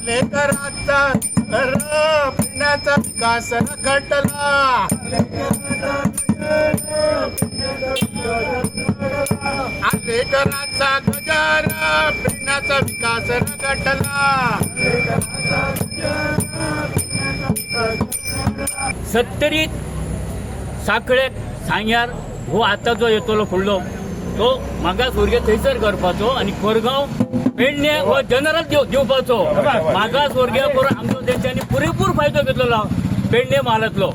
लेकराचा पिण्याचा विकास घटला, लेकराचा गजर पिण्याचा विकास घटला. 70 साखळेक सांग्यार हो आता जो येतलो फुडलो तो मागासवर्गीय थंयसर करपाचो आणि कोरगांव पेडणे हो जनरल दिवपाचो. मागासवर्गीय करून आमचो तेंच्यांनी पुरेपूर फायदो घेतलेलो पेडणे म्हालांतलो.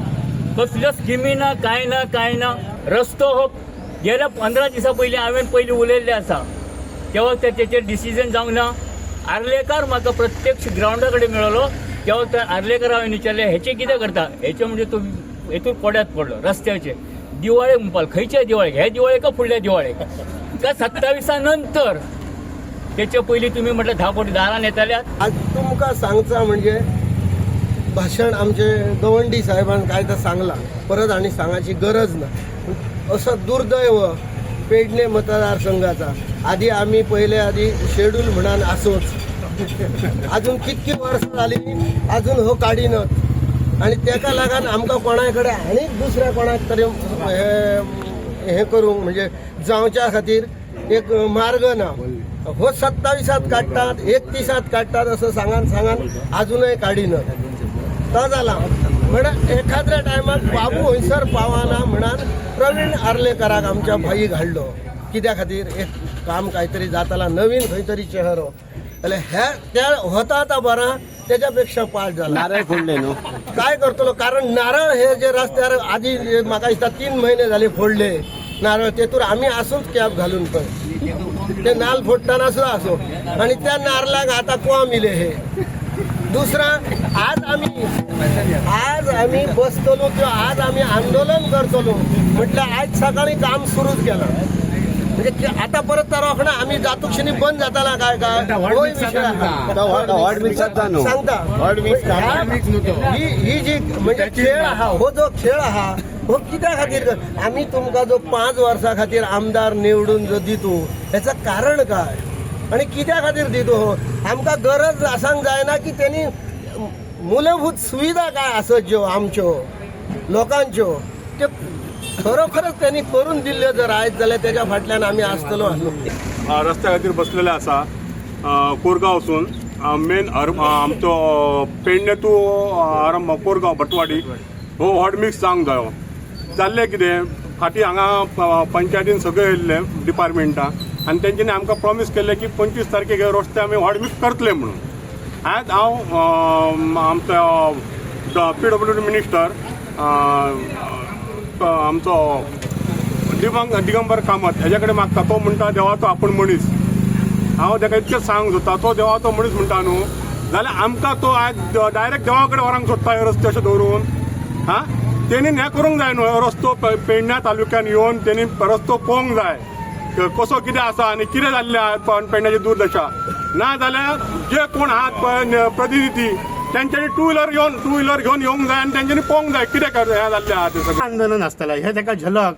कसल्यो स्किमी ना काय ना. रस्तो हो गेल्या 15 दिसा पयलीं हांवें पयलीं उलयल्लें आसा, तेव्हा तेचेर डिसिजन जावंक ना. आर्लेकार म्हाका प्रत्यक्ष ग्रावंडा कडेन मेळलो, तेव्हा त्या आर्लेकार हांवें विचारलें हेचे कितें करता. हेचे म्हणजे तो हेतून पड्यात पडलो रस्त्याचे. दिवाळे म्हणपाल खंयच्या दिवाळेक, हे दिवाळेक का फुडल्या दिवाळेक का 27 नंतर. त्याच्या पयलीं तुमी म्हटलं 10 कोटी दारान येताल्यात. आज तुमकां सांगचा म्हणजे भाशण आमचे गवंडी साहेबान काय तर सांगला, परत आणि सांगायची गरज ना. असं दुर्दैव पेडणे मतदारसंघाचा. आधी आम्ही आधी शेड्यूल म्हणान असोच, अजून कितकी वर्ष झाली अजून हो काढीनत. आणि त्याका लागून आमकां कोणाकडे आणि दुसऱ्या कोणाक तरी हे करूंक म्हणजे जावच्या खातीर एक मार्ग ना. हो 27 काडटात, 31 काडटात असं सांगान अजूनही काडिनत. तो जाला म्हणून एखाद्या टायमाक बाबू हंयसर पावाना म्हणून प्रवीण आर्लेकराक आमच्या भाई घाडलो. कित्या खातीर एक काम काहीतरी जाताला, नवीन खंय तरी चेहरो. जाल्यार हे त्या होता आता बरा, त्याच्यापेक्षा पाठ झाला. नारळ फोडले न्हू काय करतलो, कारण नारळ हे जे रस्त्यार आधी म्हाका दिसता 3 महिने झाले फोडले नारळ. तेतून आम्ही असूच कॅब घालून पण ते नाल फोडताना सुद्धा असो. आणि त्या नारळाक आता कोण मिले हे. दुसरा आज आम्ही बसतलो किंवा आज आम्ही आंदोलन करतलो म्हटलं आज सकाळी काम सुरूच केलं. म्हणजे आता परत तर रोखणा आम्ही जातूक्षणी बंद जाताला काय सांगता. ही जी म्हणजे खेळ हा हो, जो खेळ हा हो कित्या खातीर आम्ही तुमका जो 5 वर्सां खातीर आमदार निवडून जो दितो याचं कारण काय आणि कित्या खातीर दितो. हो आमकां गरज आसांक जायना की त्यांनी मूलभूत सुविधा काय असत ज्यो आमच्यो लोकांच्यो ते खरोखरच त्यांनी करून दिल्ल्यो जर आहेत जाल्यार त्याच्या फाटल्यान आम्ही आसतलो आसलो. रस्त्या खातीर बसलेले आसा कोरगांव वचून मेन आमचो पेडणे टू कोरगांव भटवाडी हो हॉट मिक्स जावंक जायो. जाल्लें कितें फाटीं हांगा पंचायतीन सगळे येयल्ले डिपार्टमेंटा आनी तेंच्यांनी आमकां प्रॉमीस केल्लें की 25 तारखेक हे रस्ते आमी हॉट मिक्स करतले म्हणून. आज हांव आमचो PWD मिनिस्टर आमचो दिगंबर कामत हेजे कडेन मागता. तो म्हणटा देवाचो आपूण मनीस. हांव ताका इतकें सांग सोदता, तो देवाचो मनीस म्हणटा न्हू जाल्यार आमकां तो आज डायरेक्ट देवा कडेन व्हरांक सोदता हे रस्ते अशें दवरून. हां तेणी हें करूंक जाय न्हू. हो रस्तो पेडण्या तालुक्यान येवन तेणी रस्तो पळोवंक जाय कसो कितें आसा आनी कितें जाल्लें आहा पेडण्याची दुर्दशा. ना जाल्यार जे कोण आहात पळय प्रतिनिधी त्यांच्यानी टू व्हिलर घेवन येवंक जाय आनी तेंच्यांनी पळोवंक जाय कितें हें जाल्लें आहा तें सगळें. आंदोलन आसतलें हे ताका झलक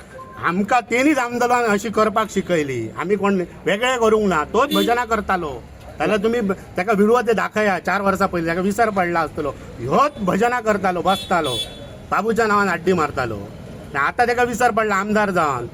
आमकां तेणीच आंदोलन अशी करपाक शिकयली. आमी कोण वेगळे करूंक ना. तोच भजनां करतालो जाल्यार तुमी ताका व्हिडिओ ते दाखया. 4 वर्सां पयलीं ताका विसर पडला आसतलो. ह्योच भजनां करतालो, बसतालो, बाबूच्या नांवान आड्डी मारतालो. आतां ताका विसर पडला आमदार जावन.